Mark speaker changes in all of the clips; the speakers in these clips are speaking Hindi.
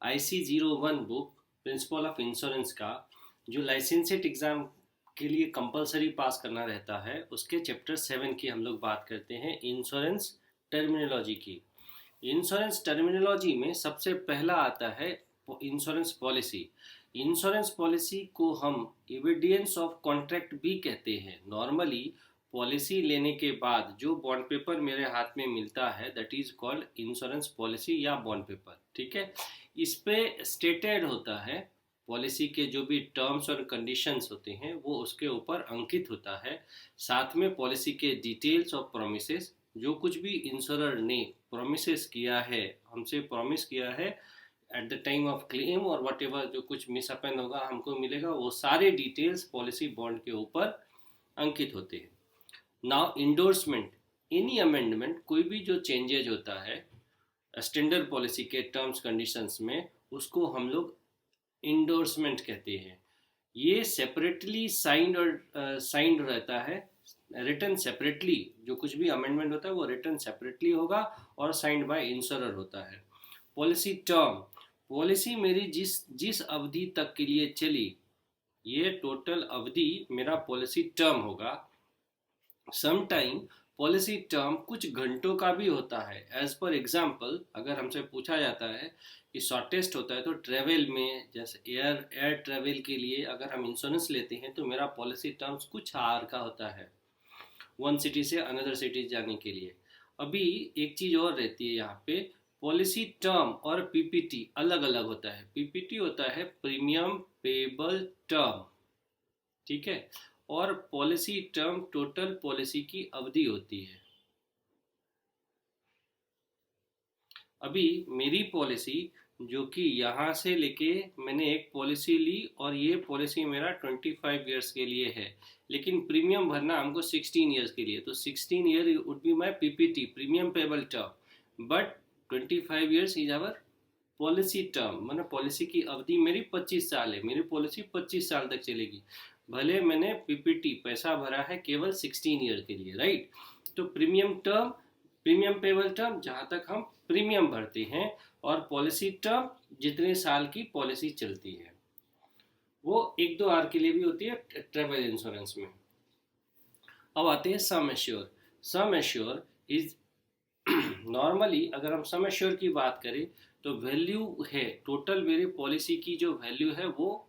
Speaker 1: IC01 book principle of insurance का जो लाइसेंसेट एग्ज़ाम के लिए कंपलसरी पास करना रहता है, उसके चैप्टर 7 की हम लोग बात करते हैं, इंश्योरेंस टर्मिनोलॉजी की। इंश्योरेंस टर्मिनोलॉजी में सबसे पहला आता है इंश्योरेंस पॉलिसी। इंश्योरेंस पॉलिसी को हम एविडेंस ऑफ कॉन्ट्रैक्ट भी कहते हैं। नॉर्मली पॉलिसी लेने के बाद जो बॉन्ड पेपर मेरे हाथ में मिलता है, that is called insurance policy या बॉन्ड पेपर। ठीक है, इस पे स्टेटेड होता है पॉलिसी के जो भी टर्म्स और कंडीशंस होते हैं वो उसके ऊपर अंकित होता है। साथ में पॉलिसी के डिटेल्स और प्रोमिसेस, जो कुछ भी इंश्योरर ने प्रोमिसेस किया है, हमसे प्रॉमिस किया है at the time of claim, और वट एवर जो कुछ मिसअपेंड होगा हमको मिलेगा, वो सारे डिटेल्स पॉलिसी बॉन्ड के ऊपर अंकित होते हैं। नाउ इंडोर्समेंट, एनी अमेंडमेंट, कोई भी जो चेंजेज होता है स्टैंडर्ड पॉलिसी के टर्म्स कंडीशंस में, उसको हम लोग इंडोर्समेंट कहते हैं। ये सेपरेटली साइंड और साइंड रहता है, रिटर्न सेपरेटली। जो कुछ भी अमेंडमेंट होता है वो रिटर्न सेपरेटली होगा और साइंड बाय इंश्योरर होता है। पॉलिसी टर्म, पॉलिसी मेरी जिस जिस अवधि तक के लिए चली, ये टोटल अवधि मेरा पॉलिसी टर्म होगा। सम टाइम पॉलिसी टर्म कुछ घंटों का भी होता है। एज पर एग्जाम्पल, अगर हमसे पूछा जाता है कि शॉर्टेस्ट होता है तो ट्रेवल में, जैसे एयर ट्रेवल के लिए अगर हम इंश्योरेंस लेते हैं तो मेरा पॉलिसी टर्म्स कुछ आवर का होता है, वन सिटी से अनदर सिटी जाने के लिए। अभी एक चीज़ और रहती है यहाँ पे, पॉलिसी टर्म और पीपीटी अलग अलग होता है। पीपीटी होता है प्रीमियम पेबल टर्म, ठीक है, और पॉलिसी टर्म टोटल पॉलिसी की अवधि होती है। अभी मेरी पॉलिसी जो कि यहाँ से लेके मैंने एक पॉलिसी ली और ये पॉलिसी मेरा 25 ईयर्स के लिए है, लेकिन प्रीमियम भरना हमको 16 ईयर्स के लिए, तो 16 year would be my PPT, premium payable term, but 25 years is our policy term. मतलब पॉलिसी की अवधि मेरी 25 साल है, मेरी पॉलिसी 25 साल तक चलेगी, भले मैंने पीपीटी पैसा भरा है केवल 16 ईयर के लिए, राइट। तो premium term, premium payable term जहाँ तक हम प्रीमियम भरते हैं, और पॉलिसी टर्म जितने साल की पॉलिसी चलती है, वो 1-2 आर के लिए भी होती है ट्रेवल इंश्योरेंस में। अब आते हैं sum assured. Sum assured is normally अगर हम सम एश्योर की बात करें तो वैल्यू है टोटल मेरी पॉलिसी की, जो वैल्यू है वो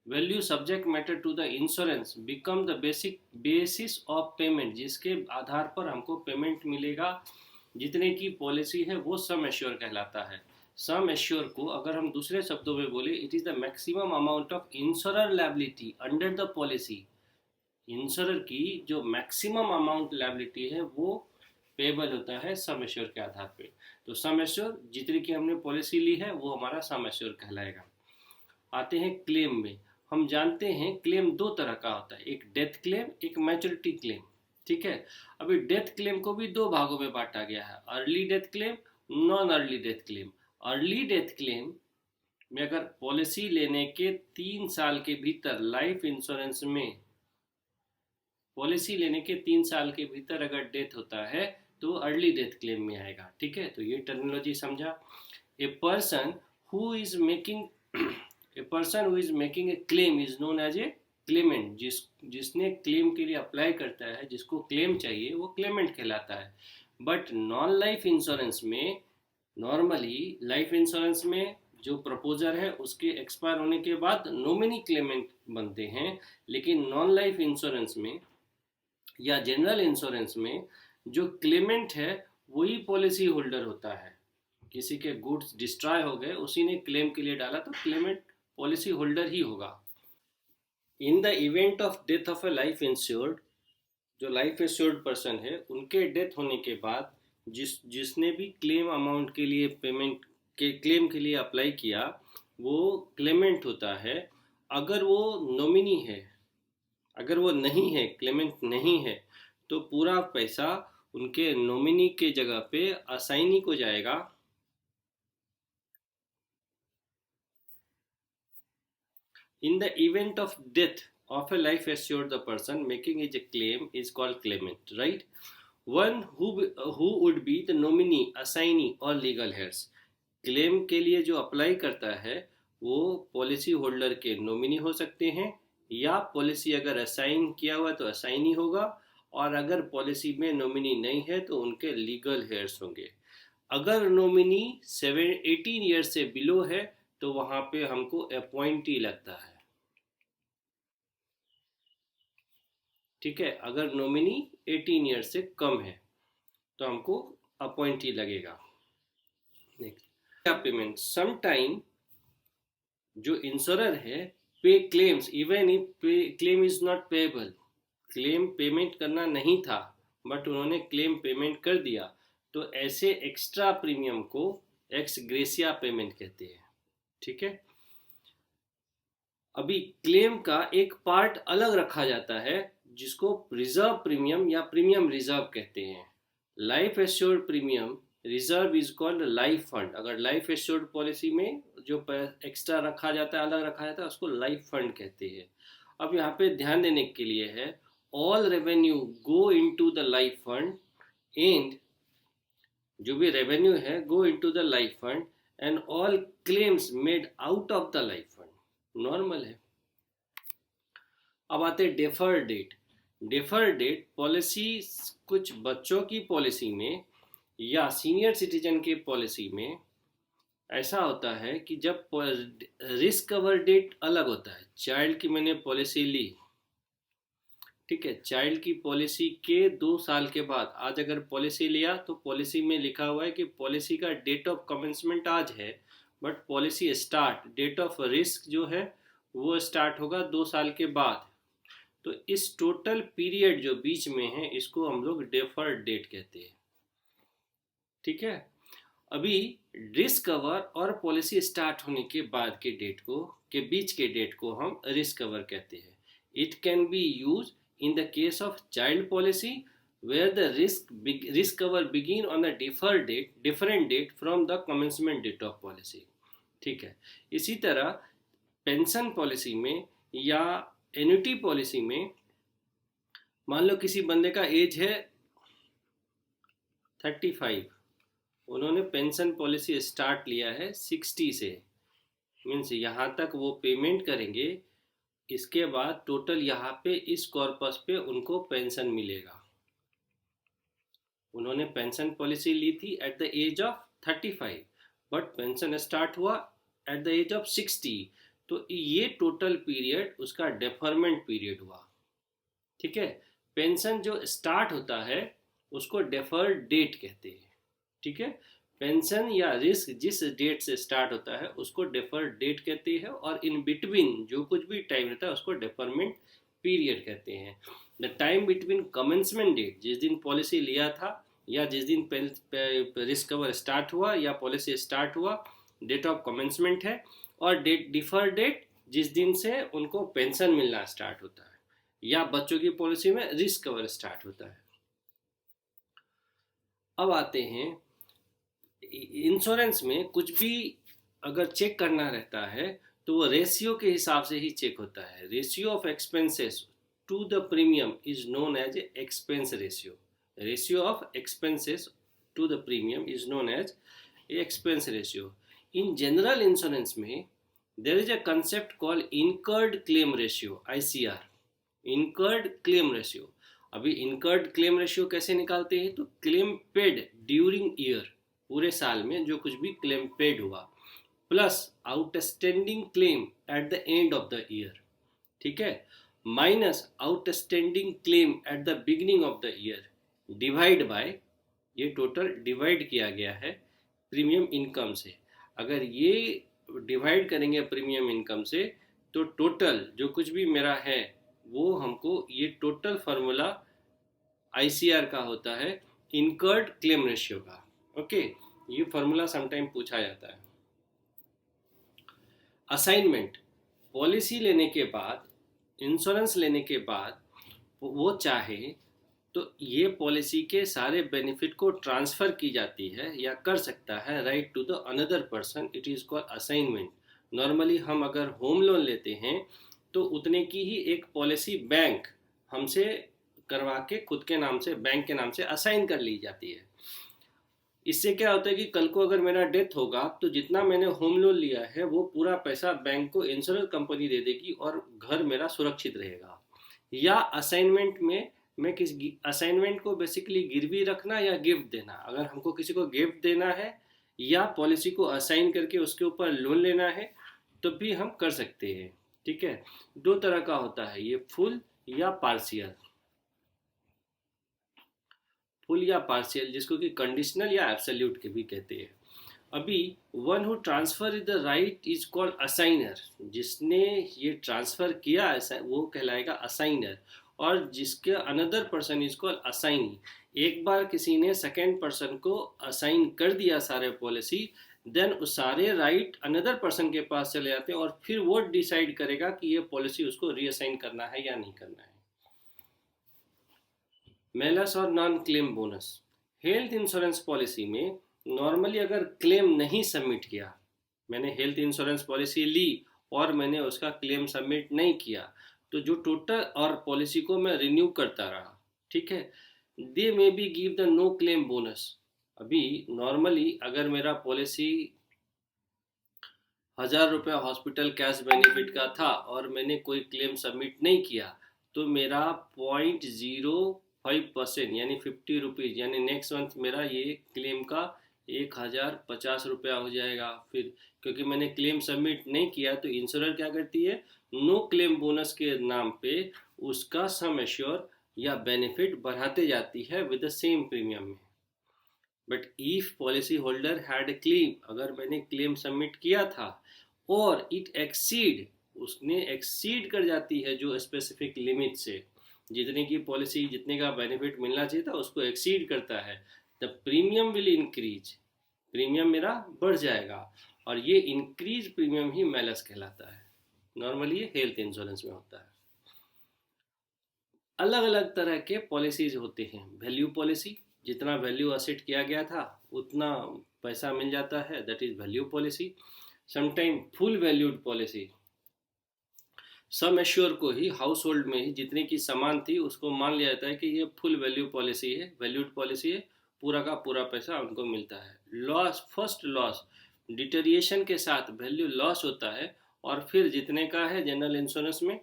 Speaker 1: value subject matter to the insurance become the basic basis of payment, जिसके आधार पर हमको पेमेंट मिलेगा जितने की पॉलिसी है, वो सम एश्योर कहलाता है। सम एश्योर को अगर हम दूसरे शब्दों में बोले, it is the maximum amount of insurer liability under the policy. Insurer की जो मैक्सिमम अमाउंट लायबिलिटी है वो पेबल होता है सम एश्योर के आधार पे। तो सम एश्योर जितने की हमने पॉलिसी ली है वो हमारा सम एश्योर कहलाएगा। आते हैं क्लेम में। हम जानते हैं क्लेम दो तरह का होता है, एक डेथ क्लेम, एक मैच्योरिटी क्लेम, ठीक है। अभी डेथ क्लेम को भी दो भागों में बांटा गया है, early death claim, non early death claim. Early death claim में अगर पॉलिसी लेने के 3 साल के भीतर लाइफ इंश्योरेंस में, पॉलिसी लेने के 3 साल के भीतर अगर डेथ होता है तो अर्ली डेथ क्लेम में आएगा, ठीक है। तो ये टर्मिनोलॉजी समझा। A person who is making a person who is making a claim is known as a claimant. जिसने क्लेम के लिए अप्लाई करता है, जिसको क्लेम चाहिए, वो क्लेमेंट कहलाता है। बट नॉन लाइफ इंश्योरेंस में, नॉर्मली लाइफ इंश्योरेंस में जो प्रपोजर है उसके एक्सपायर होने के बाद नॉमिनी क्लेमेंट बनते हैं, लेकिन नॉन लाइफ इंश्योरेंस में या जनरल इंश्योरेंस में जो क्लेमेंट है वही पॉलिसी होल्डर होता है। किसी के गुड्स डिस्ट्रॉय हो गए, उसी ने क्लेम के लिए डाला, तो क्लेमेंट पॉलिसी होल्डर ही होगा। In the event of death of A life insured, जो लाइफ इंश्योर्ड पर्सन है उनके डेथ होने के बाद जिसने भी क्लेम अमाउंट के लिए पेमेंट के क्लेम के लिए अप्लाई किया, वो क्लेमेंट होता है। अगर वो नॉमिनी है, अगर वो नहीं है, क्लेमेंट नहीं है, तो पूरा पैसा उनके नॉमिनी के जगह पे असाइनी को जाएगा। In the event of death of a life assured, the person making a claim is called claimant, right? One who would be the nominee, assignee, or legal heirs. Claim के लिए जो अप्लाई करता है वो पॉलिसी होल्डर के नॉमिनी हो सकते हैं, या पॉलिसी अगर असाइन किया हुआ तो असाइन ही होगा, और अगर पॉलिसी में नॉमिनी नहीं है तो उनके लीगल हेयर्स होंगे। अगर नॉमिनी 18 ईयर्स से बिलो है तो वहां पे हमको अपॉइंटी लगता है। ठीक है, अगर नॉमिनी 18 ईयर्स से कम है तो हमको अपॉइंटी लगेगा। नेक्स्ट, पेमेंट सम टाइम जो इंश्योरर है पे claims even if claim is not payable. Claim payment करना नहीं था बट उन्होंने क्लेम पेमेंट कर दिया, तो ऐसे एक्स्ट्रा प्रीमियम को एक्स ग्रेसिया पेमेंट कहते हैं। ठीक है, अभी क्लेम का एक पार्ट अलग रखा जाता है जिसको रिजर्व प्रीमियम या प्रीमियम रिजर्व कहते हैं। Life assured premium reserve is called life fund. अगर लाइफ एश्योर्ड पॉलिसी में जो एक्स्ट्रा रखा जाता है, अलग रखा जाता है, उसको लाइफ फंड कहते हैं। अब यहाँ पे ध्यान देने के लिए है, all revenue go into the life fund and जो भी रेवेन्यू है go into the life fund and all claims made out of the life fund. Normal है। अब आते हैं defer date. Defer date policy कुछ बच्चों की पॉलिसी में या सीनियर सिटीजन की पॉलिसी में ऐसा होता है कि जब रिस्क कवर डेट अलग होता है। चाइल्ड की मैंने पॉलिसी ली, ठीक है, चाइल्ड की पॉलिसी के 2 साल के बाद आज अगर पॉलिसी लिया तो पॉलिसी में लिखा हुआ है कि पॉलिसी का डेट ऑफ कमेंसमेंट आज है, but policy start date of risk जो है वो स्टार्ट होगा 2 साल के बाद। तो इस टोटल पीरियड जो बीच में है इसको हम लोग डेफर्ड डेट कहते हैं। ठीक है, अभी रिस्क कवर और पॉलिसी स्टार्ट होने के बाद के बीच के डेट को हम रिस्क कवर कहते हैं। It can be use in the case of child policy where the risk cover begin on a different date from the commencement date of policy। ठीक है, इसी तरह पेंशन पॉलिसी में या एन्युटी पॉलिसी में मान लो किसी बंदे का एज है 35, उन्होंने पेंशन पॉलिसी स्टार्ट लिया है 60 से, मीन्स यहाँ तक वो पेमेंट करेंगे, इसके बाद टोटल यहाँ पे इस कॉर्पस पे उनको पेंशन मिलेगा। उन्होंने पेंशन पॉलिसी ली थी at the age of 35 but pension start हुआ एट द एज ऑफ 60, तो ये टोटल पीरियड उसका डेफरमेंट पीरियड हुआ। ठीक है, पेंशन जो स्टार्ट होता है उसको डेफर्ड डेट कहते हैं। ठीक है, पेंशन या रिस्क जिस डेट से स्टार्ट होता है उसको डेफर्ड डेट कहते हैं, और इन बिटवीन जो कुछ भी टाइम रहता है उसको डेफरमेंट पीरियड कहते हैं। The time between commencement date, जिस दिन पॉलिसी लिया था या जिस दिन रिस्क कवर स्टार्ट हुआ या पॉलिसी स्टार्ट हुआ, डेट ऑफ कमेंसमेंट है, और डेट डिफर डेट जिस दिन से उनको पेंशन मिलना स्टार्ट होता है, या बच्चों की पॉलिसी में रिस्क कवर स्टार्ट होता है। अब आते हैं इंश्योरेंस में कुछ भी अगर चेक करना रहता है तो वो रेशियो के हिसाब से ही चेक होता है। Ratio of expenses to the premium is known as expense ratio. Ratio of expenses to the premium is known as expense ratio. In general insurance में there is a concept called incurred claim ratio, ICR, incurred claim ratio. अभी इनकर्ड क्लेम रेशियो कैसे निकालते हैं, तो क्लेम पेड ड्यूरिंग ईयर, पूरे साल में जो कुछ भी क्लेम पेड हुआ, plus outstanding claim at the end of the year, ठीक है, minus outstanding claim at the beginning of the year, divide by, ये टोटल डिवाइड किया गया है प्रीमियम इनकम से। अगर ये डिवाइड करेंगे प्रीमियम इनकम से तो टोटल जो कुछ भी मेरा है वो हमको, ये टोटल फार्मूला ICR का होता है, इनकर्ड क्लेम रेशियो का। ओके, ये फार्मूला समटाइम पूछा जाता है। असाइनमेंट, पॉलिसी लेने के बाद, इंश्योरेंस लेने के बाद वो चाहे तो ये पॉलिसी के सारे बेनिफिट को ट्रांसफ़र की जाती है या कर सकता है right to the another person, it is called assignment. Normally हम अगर होम लोन लेते हैं तो उतने की ही एक पॉलिसी बैंक हमसे करवा के खुद के नाम से, बैंक के नाम से असाइन कर ली जाती है। इससे क्या होता है कि कल को अगर मेरा डेथ होगा तो जितना मैंने होम लोन लिया है वो पूरा पैसा बैंक को इंश्योरेंस कंपनी दे देगी और घर मेरा सुरक्षित रहेगा। या असाइनमेंट में, मैं किस असाइनमेंट को बेसिकली गिरवी रखना या गिफ्ट देना, अगर हमको किसी को गिफ्ट देना है या पॉलिसी को असाइन करके उसके ऊपर लोन लेना है तो भी हम कर सकते हैं। ठीक है, दो तरह का होता है ये, फुल या पार्शियल। फुल या पार्शियल जिसको कि कंडीशनल या एब्सोल्यूट के भी कहते हैं। अभी one who transfer is the right is called assignor, जिसने ये ट्रांसफर किया वो कहलाएगा असाइनर, और जिसके another person is called assignee. एक बार किसी ने सेकेंड पर्सन को असाइन कर दिया सारे पॉलिसी, देन उस सारे राइट अनदर पर्सन के पास चले जाते हैं और फिर वो डिसाइड करेगा कि ये पॉलिसी उसको रीअसाइन करना है या नहीं करना है। मेलस और non claim bonus. Health insurance policy में नॉर्मली अगर क्लेम नहीं सबमिट किया, मैंने हेल्थ इंश्योरेंस पॉलिसी ली और मैंने उसका क्लेम सबमिट नहीं किया, तो जो टोटल और पॉलिसी को मैं रिन्यू करता रहा, ठीक है, they may be give the no claim bonus. अभी नॉर्मली अगर मेरा पॉलिसी 1000 रुपया हॉस्पिटल कैश बेनिफिट का था और मैंने कोई क्लेम सबमिट नहीं किया, तो मेरा 0.05% यानी 50 रुपीज़, यानी नेक्स्ट मंथ मेरा ये क्लेम का 1050 रुपया हो जाएगा। फिर क्योंकि मैंने क्लेम सबमिट नहीं किया तो इंश्योरर क्या करती है, नो क्लेम बोनस के नाम पे उसका सम एश्योर या बेनिफिट बढ़ाते जाती है विद द सेम प्रीमियम में। But if policy holder had claim, अगर मैंने क्लेम सबमिट किया था और इट एक्सीड, उसने एक्सीड कर जाती है जो स्पेसिफिक लिमिट से, जितने की पॉलिसी जितने का बेनिफिट मिलना चाहिए था उसको एक्सीड करता है, the premium will increase, premium मेरा बढ़ जाएगा, और ये इंक्रीज प्रीमियम ही मेलस कहलाता है। नॉर्मली ये हेल्थ इंश्योरेंस में होता है। अलग अलग तरह के पॉलिसीज होते हैं। वैल्यू पॉलिसी, जितना वैल्यू असेट किया गया था उतना पैसा मिल जाता है, that is value policy. Sometime full valued policy, sum assure को ही हाउस होल्ड में ही जितने की सामान थी उसको मान लिया जाता है कि ये फुल वैल्यू पॉलिसी है, वैल्यूड पॉलिसी है, पूरा का पूरा पैसा उनको मिलता है। लॉस, फर्स्ट लॉस, डिटेरिएशन के साथ वैल्यू लॉस होता है, और फिर जितने का है जनरल इंश्योरेंस में,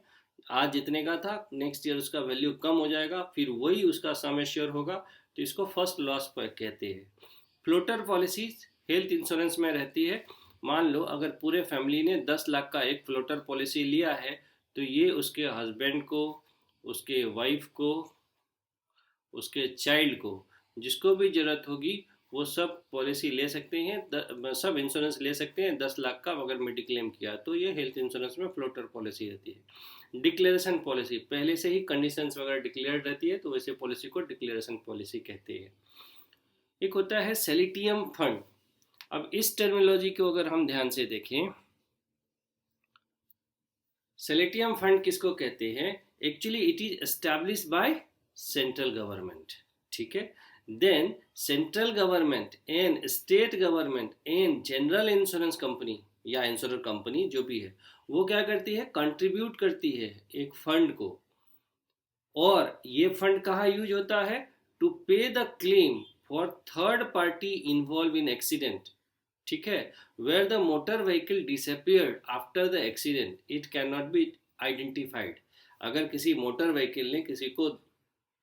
Speaker 1: आज जितने का था नेक्स्ट ईयर उसका वैल्यू कम हो जाएगा, फिर वही उसका सम एश्योर होगा, तो इसको फर्स्ट लॉस पर कहते हैं। फ्लोटर पॉलिसीज हेल्थ इंश्योरेंस में रहती है। मान लो अगर पूरे फैमिली ने 10 लाख का एक फ्लोटर पॉलिसी लिया है, तो ये उसके हस्बैंड को, उसके वाइफ को, उसके चाइल्ड को, जिसको भी ज़रूरत होगी वो सब पॉलिसी ले सकते हैं, सब इंश्योरेंस ले सकते हैं 10 लाख का अगर मेडिक्लेम किया, तो ये हेल्थ इंश्योरेंस में फ्लोटर पॉलिसी रहती है। डिक्लेरेशन पॉलिसी, पहले से ही कंडीशंस वगैरह डिक्लेयर रहती है तो वैसे पॉलिसी को डिक्लेरेशन पॉलिसी कहते हैं। एक होता है सेलिटियम फंड। अब इस टर्मिनोलॉजी को अगर हम ध्यान से देखें, सेलिटियम फंड किसको कहते हैं, actually it is established by central government, ठीक है। Then central government and state government and general insurance company या इंश्योरेंस कंपनी जो भी है वो क्या करती है, कंट्रीब्यूट करती है एक फंड को, और ये फंड कहाँ यूज होता है, to pay the claim for third party involve in accident, ठीक है, where the motor vehicle disappeared after the accident, it can not be identified. अगर किसी मोटर व्हीकल ने किसी को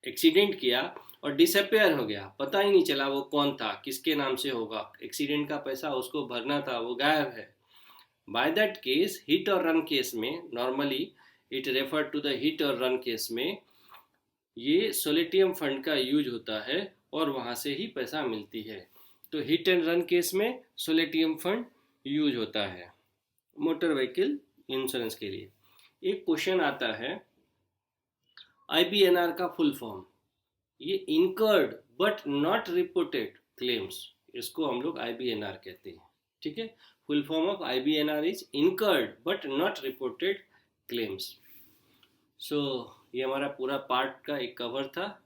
Speaker 1: एक्सीडेंट किया और डिसअपियर हो गया, पता ही नहीं चला वो कौन था, किसके नाम से होगा, एक्सीडेंट का पैसा उसको भरना था, वो गायब है, बाय दैट केस, हिट और रन केस में, normally it refer to the hit और रन केस में ये सोलिटियम फंड का यूज होता है और वहाँ से ही पैसा मिलती है। तो हिट एंड रन केस में सोलिटियम फंड यूज होता है मोटर व्हीकल इंश्योरेंस के लिए। एक क्वेश्चन आता है IBNR का फुल फॉर्म, ये incurred but not reported claims, इसको हम लोग IBNR कहते हैं, ठीक है। Full form of IBNR is incurred but not reported claims. So ये हमारा पूरा पार्ट का एक कवर था।